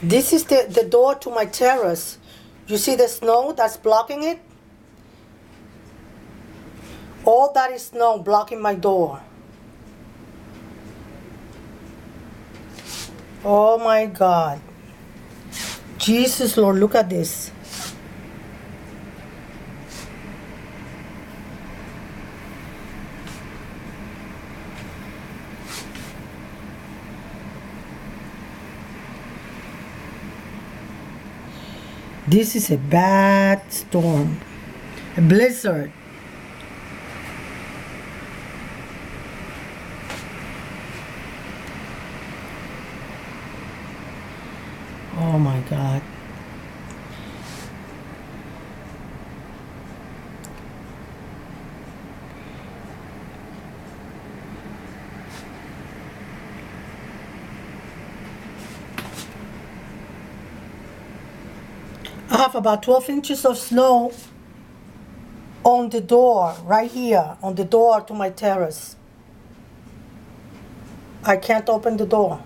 This is the door to my terrace. You see the snow that's blocking it? All that is snow blocking my door. Oh my God. Jesus, Lord, look at this. This is a bad storm, a blizzard. Oh my God. I have about 12 inches of snow on the door, right here, on the door to my terrace. I can't open the door.